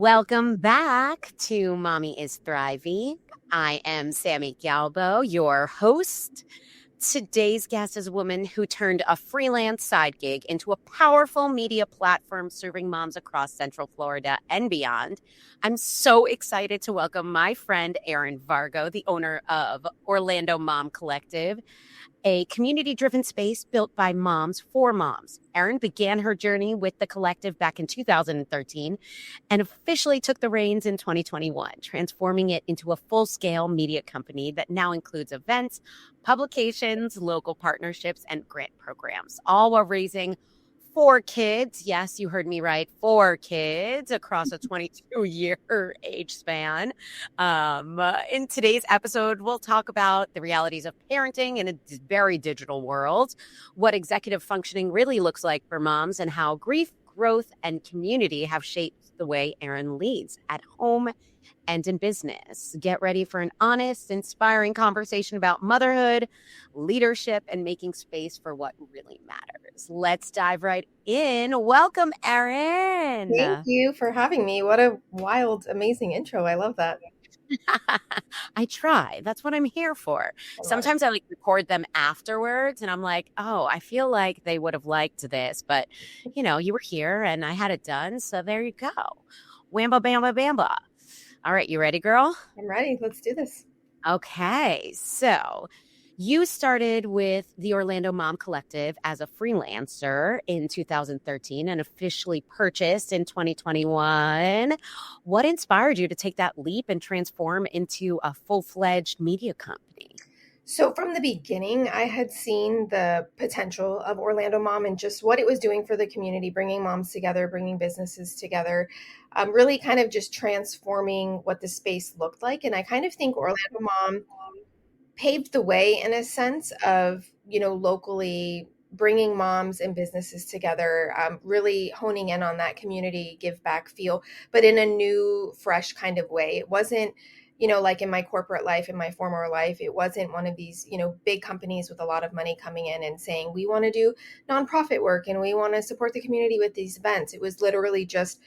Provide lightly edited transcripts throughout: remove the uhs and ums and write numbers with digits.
Welcome back to Mommy is Thriving. I am Sami Galbo, your host. Today's guest is a woman who turned a freelance side gig into a powerful media platform serving moms across Central Florida and beyond. I'm so excited to welcome my friend Erin Vargo, the owner of Orlando Mom Collective, a community-driven space built by moms for moms. Erin began her journey with the collective back in 2013 and officially took the reins in 2021, transforming it into a full-scale media company that now includes events, publications, local partnerships, and grant programs, all while raising four kids. Yes, you heard me right. Four kids across a 22-year age span. In today's episode, we'll talk about the realities of parenting in a very digital world, what executive functioning really looks like for moms, and how grief, growth, and community have shaped the way Erin leads at home and in business. Get ready for an honest, inspiring conversation about motherhood, leadership, and making space for what really matters. Let's dive right in. Welcome, Erin. Thank you for having me. What a wild, amazing intro. I love that. I try. That's what I'm here for. I love it. Sometimes I record them afterwards and I'm like, oh, I feel like they would have liked this, but you were here and I had it done. So there you go. Wamba bamba bamba. All right, you ready, girl? I'm ready. Let's do this. Okay, so you started with the Orlando Mom Collective as a freelancer in 2013 and officially purchased in 2021. What inspired you to take that leap and transform into a full-fledged media company? So, from the beginning, I had seen the potential of Orlando Mom and just what it was doing for the community, bringing moms together, bringing businesses together, really kind of just transforming what the space looked like. And I kind of think Orlando Mom paved the way in a sense of, locally bringing moms and businesses together, really honing in on that community give back feel, but in a new, fresh kind of way. It wasn't, like in my corporate life, in my former life, it wasn't one of these, big companies with a lot of money coming in and saying, we want to do nonprofit work and we want to support the community with these events. It was literally just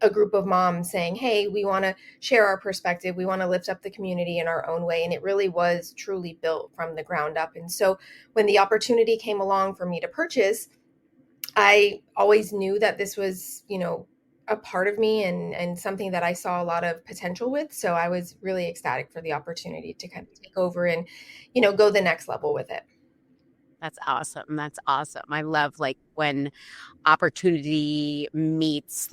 a group of moms saying, hey, we want to share our perspective. We want to lift up the community in our own way. And it really was truly built from the ground up. And so when the opportunity came along for me to purchase, I always knew that this was, a part of me and something that I saw a lot of potential with. So I was really ecstatic for the opportunity to kind of take over and, go the next level with it. That's awesome. That's awesome. I love when opportunity meets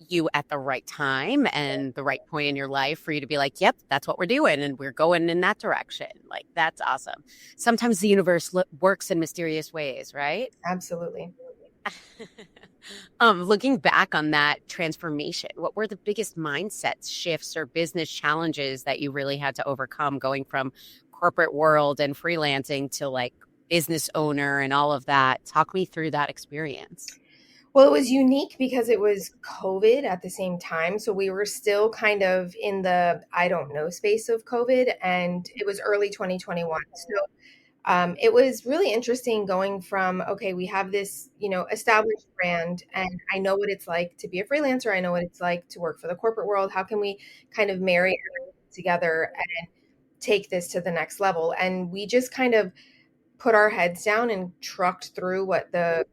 you at the right time and the right point in your life for you to be like, yep, that's what we're doing. And we're going in that direction. That's awesome. Sometimes the universe works in mysterious ways, right? Absolutely. Looking back on that transformation, what were the biggest mindset shifts or business challenges that you really had to overcome going from corporate world and freelancing to business owner and all of that? Talk me through that experience. Well, it was unique because it was COVID at the same time. So we were still kind of in the I don't know space of COVID, and it was early 2021. So it was really interesting going from, okay, we have this, established brand, and I know what it's like to be a freelancer. I know what it's like to work for the corporate world. How can we kind of marry everything together and take this to the next level? And we just kind of put our heads down and trucked through what the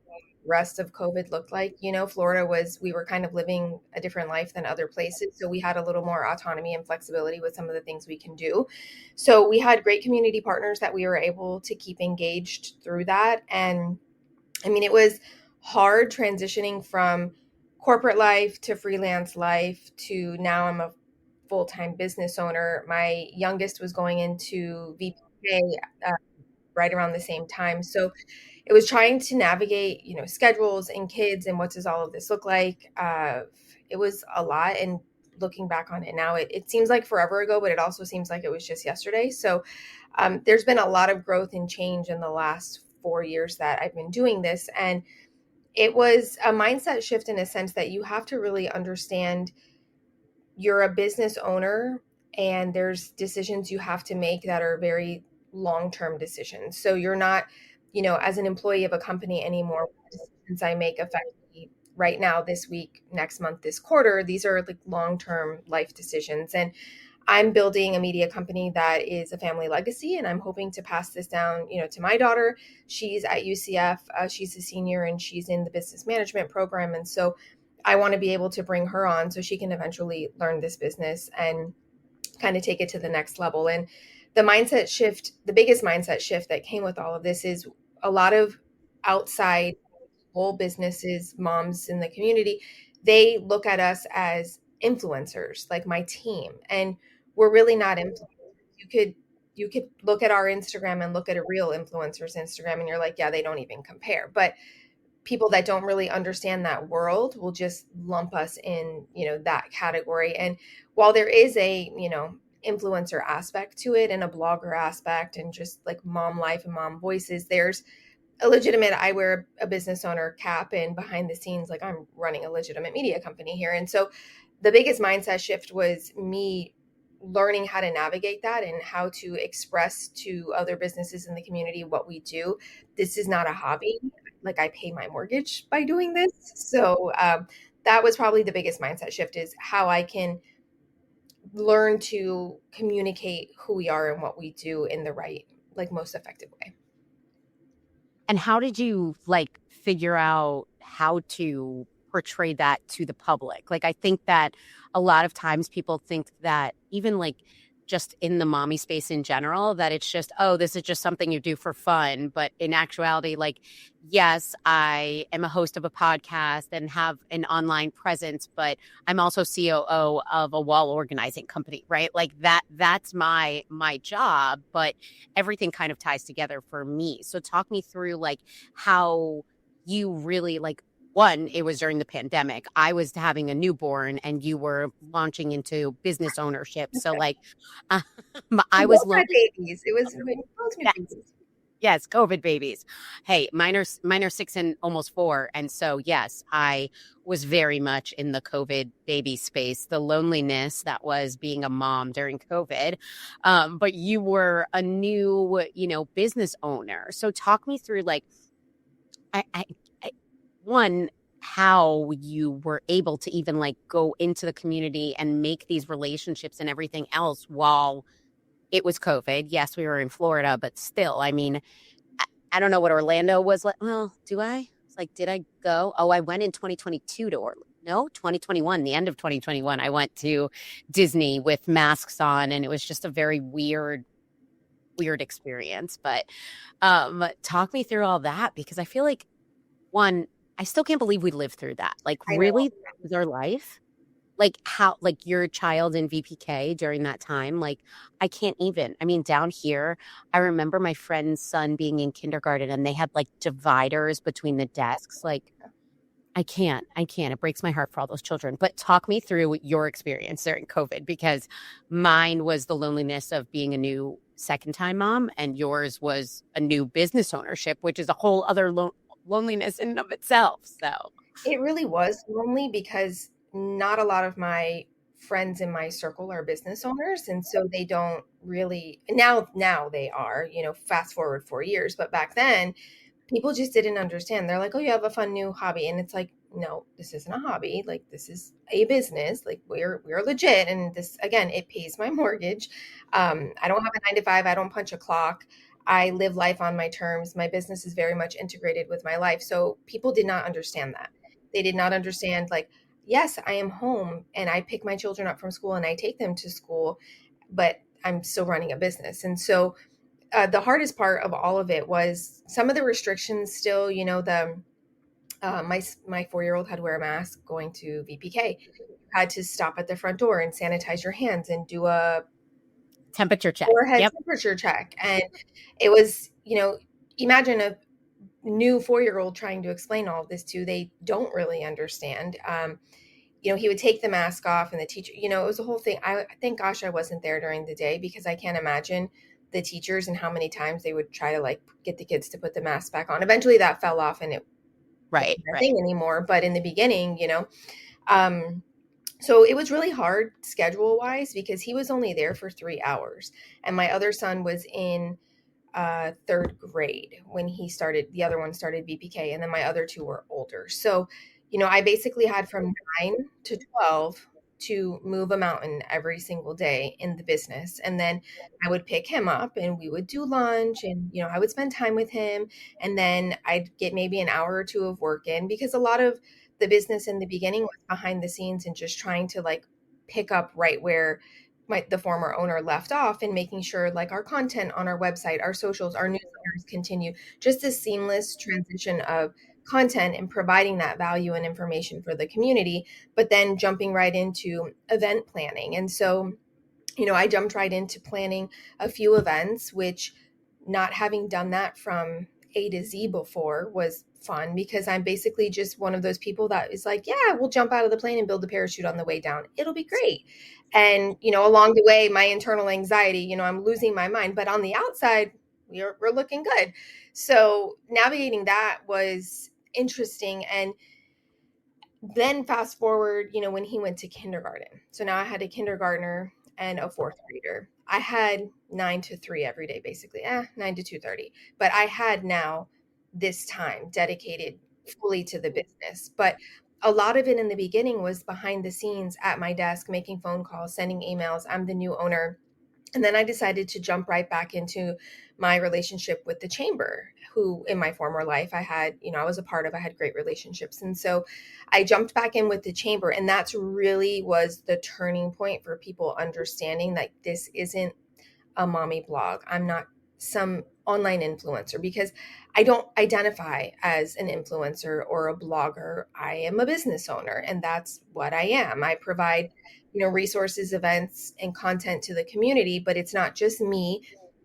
rest of COVID looked like. We were kind of living a different life than other places. So we had a little more autonomy and flexibility with some of the things we can do. So we had great community partners that we were able to keep engaged through that. And I mean, it was hard transitioning from corporate life to freelance life to now I'm a full-time business owner. My youngest was going into VPK right around the same time. So it was trying to navigate, schedules and kids and what does all of this look like. It was a lot. And looking back on it now, it seems like forever ago, but it also seems like it was just yesterday. So there's been a lot of growth and change in the last 4 years that I've been doing this. And it was a mindset shift in a sense that you have to really understand you're a business owner and there's decisions you have to make that are very long-term decisions. So you're not, as an employee of a company anymore, decisions I make affect me right now, this week, next month, this quarter, these are like long-term life decisions. And I'm building a media company that is a family legacy, and I'm hoping to pass this down, to my daughter. She's at UCF. She's a senior, and she's in the business management program. And so I want to be able to bring her on so she can eventually learn this business and kind of take it to the next level. And the biggest mindset shift that came with all of this is a lot of outside whole businesses, moms in the community, they look at us as influencers, like my team. And we're really not influencers. You could look at our Instagram and look at a real influencer's Instagram and you're like, yeah, they don't even compare. But people that don't really understand that world will just lump us in, that category. And while there is a, influencer aspect to it and a blogger aspect and just like mom life and mom voices, there's a legitimate, I wear a business owner cap, and behind the scenes, like I'm running a legitimate media company here. And so the biggest mindset shift was me learning how to navigate that and how to express to other businesses in the community what we do. This is not a hobby. Like I pay my mortgage by doing this. So that was probably the biggest mindset shift, is how I can learn to communicate who we are and what we do in the right, like most effective way. And how did you like figure out how to portray that to the public? Like, I think that a lot of times people think that even like just in the mommy space in general, that it's just, oh, this is just something you do for fun. But in actuality, like, yes, I am a host of a podcast and have an online presence, but I'm also COO of a wall organizing company, right? Like that's my job, but everything kind of ties together for me. So talk me through like how you really like, one, it was during the pandemic. I was having a newborn and you were launching into business ownership. So like uh, I was Both my babies. It was both my yes, babies. yes, COVID babies. Hey, mine are 6 and almost 4. And so yes, I was very much in the COVID baby space, the loneliness that was being a mom during COVID. But you were a new, business owner. So talk me through like I one, how you were able to even like go into the community and make these relationships and everything else while it was COVID. Yes, we were in Florida, but still, I mean, I don't know what Orlando was like. Well, do I? It's like, did I go? Oh, I went in 2022 to Orlando. No, 2021, the end of 2021, I went to Disney with masks on, and it was just a very weird experience. But talk me through all that, because I feel like, one, I still can't believe we lived through that. Like, I know. really, that was our life. Like how, like your child in VPK during that time, like I can't even. I mean, down here, I remember my friend's son being in kindergarten and they had like dividers between the desks. Like, I can't. It breaks my heart for all those children. But talk me through your experience during COVID, because mine was the loneliness of being a new second time mom, and yours was a new business ownership, which is a whole other loneliness in and of itself. So, It really was lonely because not a lot of my friends in my circle are business owners, and so they don't really, now they are, fast forward 4 years, but back then people just didn't understand. They're like, "Oh, you have a fun new hobby." And it's like, "No, this isn't a hobby. Like this is a business. Like we're legit, and this, again, it pays my mortgage. I don't have a 9 to 5. I don't punch a clock. I live life on my terms. My business is very much integrated with my life." So people did not understand that. They did not understand, like, yes, I am home and I pick my children up from school and I take them to school, but I'm still running a business. And so the hardest part of all of it was some of the restrictions still, my 4-year-old had to wear a mask going to VPK, had to stop at the front door and sanitize your hands and do a temperature check. forehead Yep. temperature check. And it was, imagine a new 4-year-old trying to explain all of this to, they don't really understand. He would take the mask off and the teacher, it was a whole thing. I thank gosh I wasn't there during the day, because I can't imagine the teachers and how many times they would try to like get the kids to put the mask back on. Eventually that fell off and it Right. wasn't a thing anymore. But in the beginning, so it was really hard schedule wise because he was only there for 3 hours. And my other son was in third grade when the other one started VPK. And then my other two were older. So, I basically had from 9 to 12 to move a mountain every single day in the business. And then I would pick him up and we would do lunch and, I would spend time with him. And then I'd get maybe an hour or two of work in because a lot of the business in the beginning was behind the scenes and just trying to like pick up right where the former owner left off and making sure like our content on our website, our socials, our newsletters continue just a seamless transition of content and providing that value and information for the community, but then jumping right into event planning. And so, I jumped right into planning a few events, which not having done that from A to Z before was fun because I'm basically just one of those people that is like, yeah, we'll jump out of the plane and build a parachute on the way down. It'll be great. And, along the way, my internal anxiety, I'm losing my mind, but on the outside, we're looking good. So navigating that was interesting. And then fast forward, when he went to kindergarten. So now I had a kindergartner and a fourth grader. I had 9 to 3 every day, basically. 9 to 2:30. But I had now this time dedicated fully to the business. But a lot of it in the beginning was behind the scenes at my desk, making phone calls, sending emails. I'm the new owner. And then I decided to jump right back into my relationship with the chamber, who in my former life I had, I was a part of, I had great relationships. And so I jumped back in with the chamber. And that's really was the turning point for people understanding that this isn't a mommy blog. I'm not some online influencer because I don't identify as an influencer or a blogger. I am a business owner and that's what I am. I provide, resources, events, and content to the community, but it's not just me.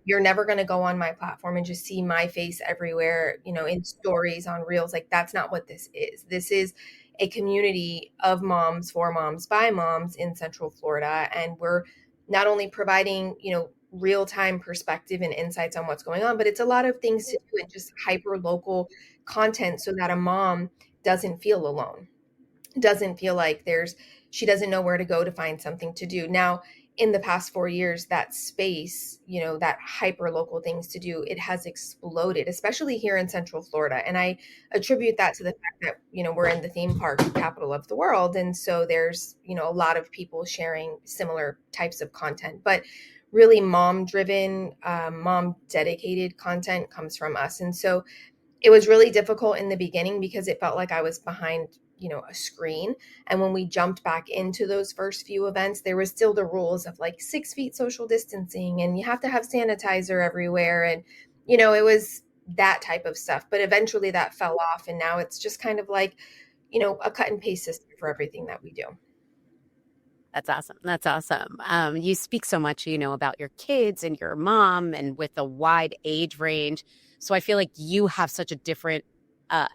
You're never going to go on my platform and just see my face everywhere, in stories, on reels. Like that's not what this is. This is a community of moms for moms by moms in Central Florida. And we're not only providing, real-time perspective and insights on what's going on, but it's a lot of things to do and just hyper local content so that a mom doesn't feel alone, doesn't feel like she doesn't know where to go to find something to do. Now, in the past 4 years, that space, that hyper local things to do, it has exploded, especially here in Central Florida. And I attribute that to the fact that, we're in the theme park capital of the world. And so there's, a lot of people sharing similar types of content, but really mom driven, mom dedicated content comes from us. And so it was really difficult in the beginning because it felt like I was behind, a screen. And when we jumped back into those first few events, there was still the rules of like 6 feet social distancing and you have to have sanitizer everywhere. And, it was that type of stuff. But eventually that fell off. And now it's just kind of like, a cut and paste system for everything that we do. That's awesome. That's awesome. You speak so much, about your kids and your mom and with a wide age range. So I feel like you have such a different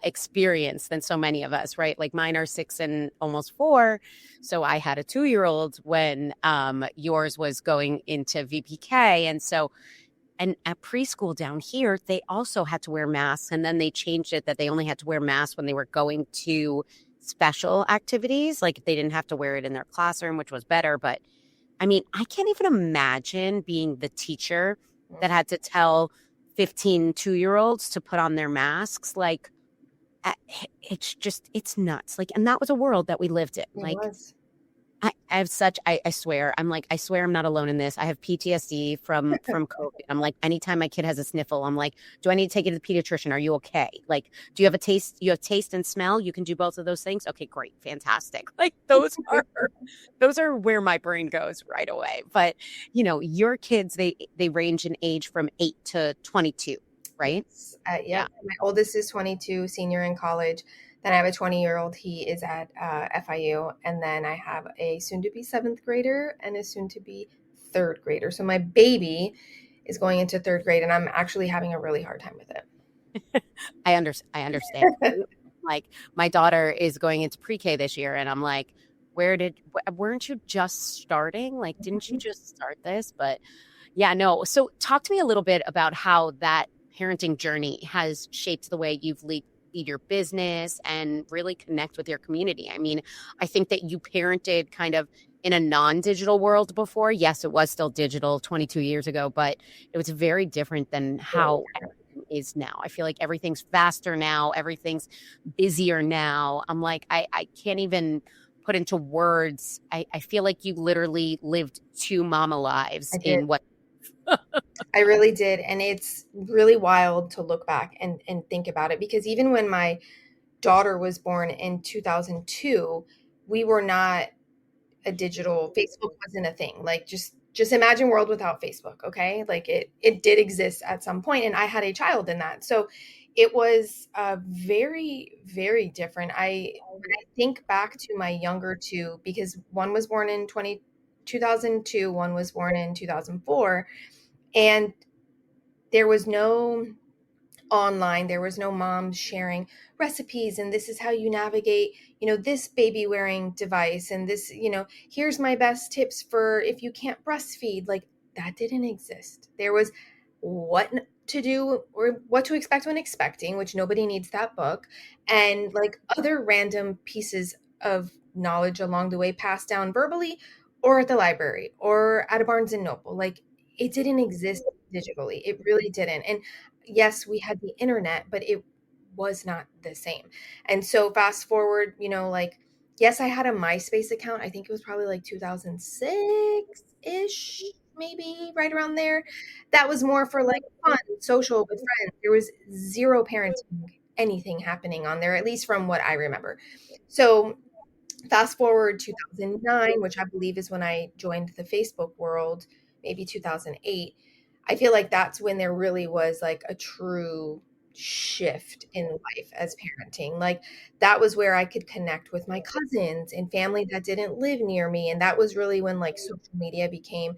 experience than so many of us, right? Like mine are 6 and almost 4. So I had a 2-year-old when yours was going into VPK. And at preschool down here, they also had to wear masks. And then they changed it that they only had to wear masks when they were going to special activities. Like they didn't have to wear it in their classroom, which was better. But I mean, I can't even imagine being the teacher that had to tell 15 2-year-olds to put on their masks. Like, it's nuts. Like, and that was a world that we lived in. Like, I have I swear, I swear I'm not alone in this. I have PTSD from COVID. I'm like, anytime my kid has a sniffle, I'm like, do I need to take it to the pediatrician? Are you okay? Like, do you have a taste? You have taste and smell? You can do both of those things? Okay, great. Fantastic. Like those are where my brain goes right away. But, your kids, they range in age from 8 to 22, right? Yeah. My oldest is 22, senior in college. Then I have a 20-year-old. He is at FIU. And then I have a soon-to-be 7th grader and a soon-to-be 3rd grader. So my baby is going into 3rd grade, and I'm actually having a really hard time with it. I understand. Like, my daughter is going into pre-K this year, and I'm like, weren't you just starting? Like, didn't you just start this? But yeah, no. So talk to me a little bit about how that parenting journey has shaped the way you've lead your business and really connect with your community. I mean, I think that you parented kind of in a non-digital world before. Yes, it was still digital 22 years ago, but it was very different than how is now. I feel like everything's faster now, everything's busier now. I'm like, I can't even put into words. I feel like you literally lived two mama I lives did. in what. I really did. And it's really wild to look back and think about it, because even when my daughter was born in 2002, we were not a digital, Facebook wasn't a thing. Like, just imagine world without Facebook, okay? Like, it did exist at some point, and I had a child in that. So it was very, very different. When I think back to my younger two, because one was born in 2002, one was born in 2004, and there was no online, there was no mom sharing recipes, and this is how you navigate, this baby wearing device, and this, here's my best tips for if you can't breastfeed. Like, that didn't exist. There was what to do or what to expect when expecting, which nobody needs that book, and like other random pieces of knowledge along the way, passed down verbally or at the library or at a Barnes and Noble. Like, it didn't exist digitally. It really didn't. And yes, we had the internet, but it was not the same. And so fast forward, like, yes, I had a MySpace account. I think it was probably like 2006-ish, maybe right around there. That was more for like fun, social with friends. There was zero parenting, anything happening on there, at least from what I remember. So fast forward 2009, which I believe is when I joined the Facebook world, maybe 2008. I feel like that's when there really was like a true shift in life as parenting. Like, that was where I could connect with my cousins and family that didn't live near me. And that was really when like social media became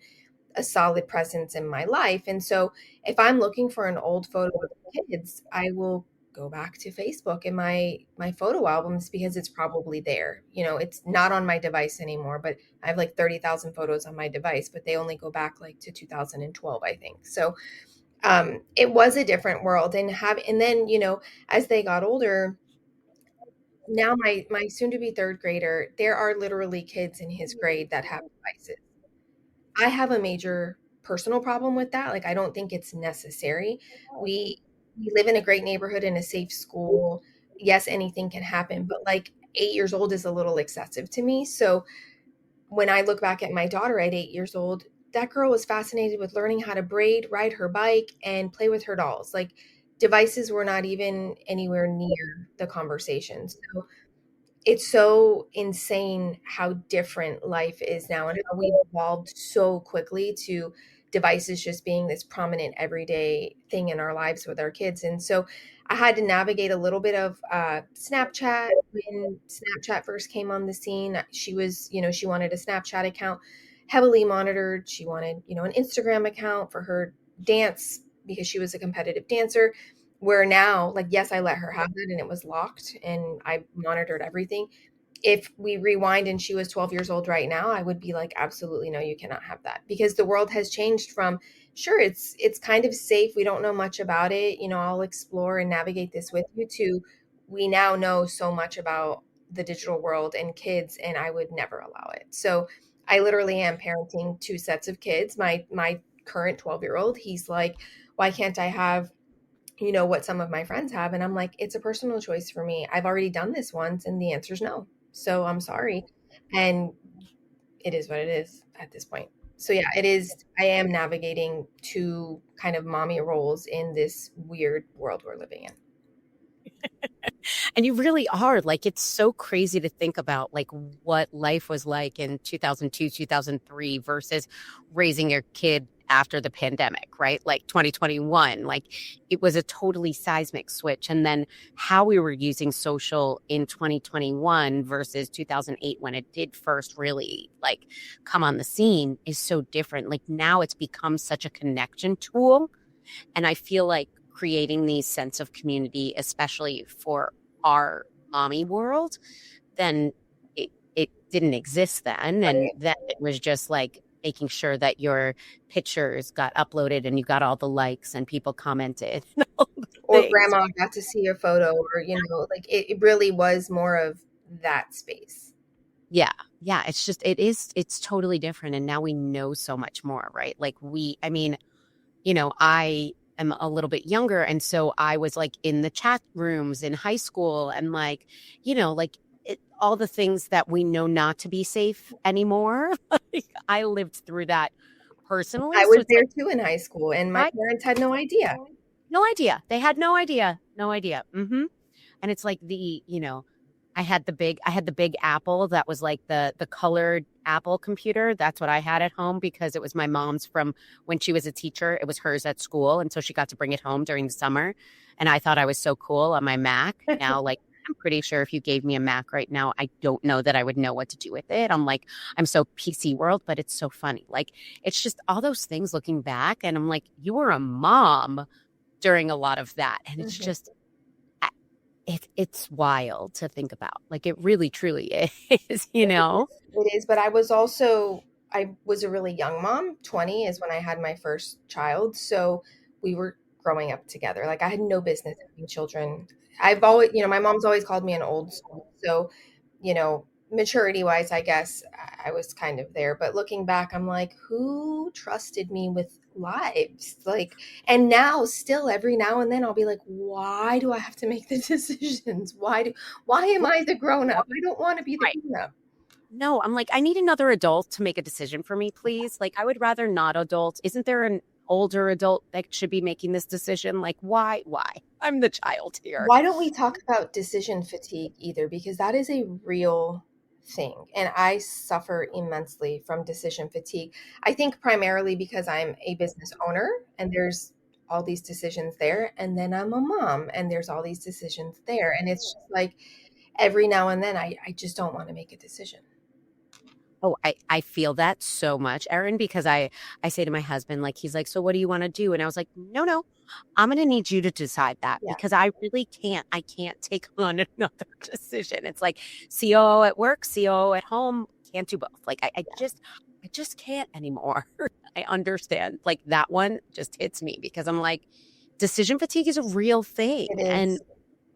a solid presence in my life. And so if I'm looking for an old photo of kids, I will go back to Facebook in my photo albums, because it's probably there. It's not on my device anymore, but I have like 30,000 photos on my device, but they only go back like to 2012, I think. So it was a different world. And then, as they got older, now my soon to be third grader, there are literally kids in his grade that have devices. I have a major personal problem with that. Like, I don't think it's necessary. We we live in a great neighborhood and a safe school. Yes, anything can happen, but like 8 years old is a little excessive to me. So when I look back at my daughter at 8 years old, that girl was fascinated with learning how to braid, ride her bike, and play with her dolls. Like, devices were not even anywhere near the conversation. So it's so insane how different life is now, and how we've evolved so quickly to devices just being this prominent everyday thing in our lives with our kids. And so I had to navigate a little bit of Snapchat. When Snapchat first came on the scene, she was, she wanted a Snapchat account, heavily monitored. She wanted, an Instagram account for her dance, because she was a competitive dancer. Where now, like, yes, I let her have it and it was locked and I monitored everything. If we rewind and she was 12 years old right now, I would be like, absolutely no, you cannot have that, because the world has changed from, sure, it's kind of safe, we don't know much about it, I'll explore and navigate this with you, to we now know so much about the digital world and kids, and I would never allow it. So I literally am parenting two sets of kids. My current 12-year-old, he's like, why can't I have what some of my friends have? And I'm like, it's a personal choice for me. I've already done this once, and the answer is no. So I'm sorry. And it is what it is at this point. So yeah, it is. I am navigating two kind of mommy roles in this weird world we're living in. And you really are. Like, it's so crazy to think about like what life was like in 2002, 2003 versus raising your kid after the pandemic, right? Like 2021, like it was a totally seismic switch. And then how we were using social in 2021 versus 2008 when it did first really like come on the scene is so different. Like, now it's become such a connection tool. And I feel like creating these sense of community, especially for our mommy world, then it didn't exist then. And Right. then it was just like making sure that your pictures got uploaded and you got all the likes and people commented and all the Or things. grandma got to see a photo, or, like it really was more of that space. Yeah. Yeah. It's just, it's totally different. And now we know so much more, right? Like I mean, I am a little bit younger. And so I was like in the chat rooms in high school and like, like all the things that we know not to be safe anymore. Like, I lived through that personally. I So was it's there like, too in high school, and my I, parents had no idea. no idea. They had no idea. No idea. And it's like I had the big Apple that was like the colored Apple computer. That's what I had at home because it was my mom's from when she was a teacher. It was hers at school. And so she got to bring it home during the summer. And I thought I was so cool on my Mac. Now, like, I'm pretty sure if you gave me a Mac right now, I don't know that I would know what to do with it. I'm so PC world, but it's so funny. Like, it's just all those things looking back. And I'm like, you were a mom during a lot of that. And it's just, it's wild to think about. Like, it really, truly is, It is, but I was a really young mom. 20 is when I had my first child. So we were growing up together. Like, I had no business having children. I've always, my mom's always called me an old soul. So, maturity wise, I guess I was kind of there. But looking back, I'm like, who trusted me with lives? Like, and now still every now and then I'll be like, why do I have to make the decisions? Why am I the grown up? I don't want to be the Right. grown up. No, I'm like, I need another adult to make a decision for me, please. Like, I would rather not adult. Isn't there an older adult that should be making this decision? Like, why? I'm the child here. Why don't we talk about decision fatigue either? Because that is a real thing. And I suffer immensely from decision fatigue. I think primarily because I'm a business owner and there's all these decisions there. And then I'm a mom and there's all these decisions there. And it's just like every now and then I just don't want to make a decision. Oh, I feel that so much, Erin, because I say to my husband, like, he's like, so what do you want to do? And I was like, no, I'm going to need you to decide that because I really I can't take on another decision. It's like COO at work, COO at home, can't do both. Like, I just can't anymore. I understand. Like, that one just hits me because I'm like, decision fatigue is a real thing. It is. And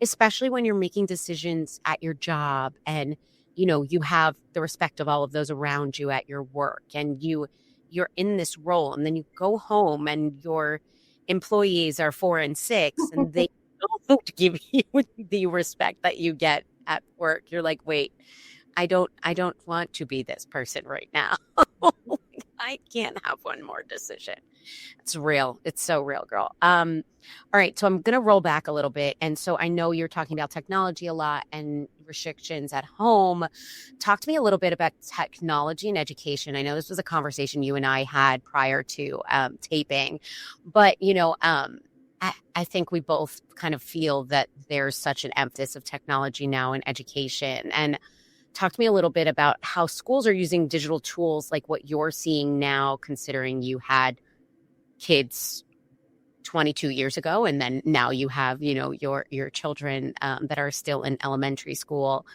especially when you're making decisions at your job and you have the respect of all of those around you at your work and you're in this role and then you go home and your employees are 4 and 6 and they don't give you the respect that you get at work. You're like, wait, I don't want to be this person right now. I can't have one more decision. It's real. It's so real, girl. All right. So I'm going to roll back a little bit. And so I know you're talking about technology a lot and restrictions at home. Talk to me a little bit about technology and education. I know this was a conversation you and I had prior to taping, but, I think we both kind of feel that there's such an emphasis of technology now in education. And talk to me a little bit about how schools are using digital tools, like what you're seeing now, considering you had kids 22 years ago, and then now you have, your children that are still in elementary school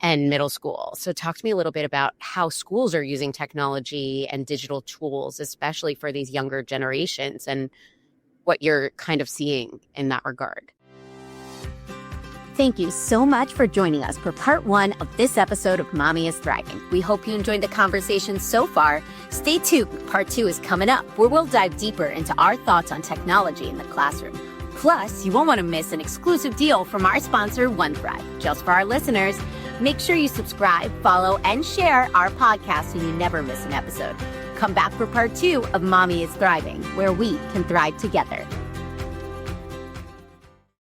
and middle school. So talk to me a little bit about how schools are using technology and digital tools, especially for these younger generations, and what you're kind of seeing in that regard. Thank you so much for joining us for part 1 of this episode of Mommy is Thriving. We hope you enjoyed the conversation so far. Stay tuned. Part 2 is coming up, where we'll dive deeper into our thoughts on technology in the classroom. Plus, you won't want to miss an exclusive deal from our sponsor, OneThrive. Just for our listeners, make sure you subscribe, follow, and share our podcast so you never miss an episode. Come back for part 2 of Mommy is Thriving, where we can thrive together.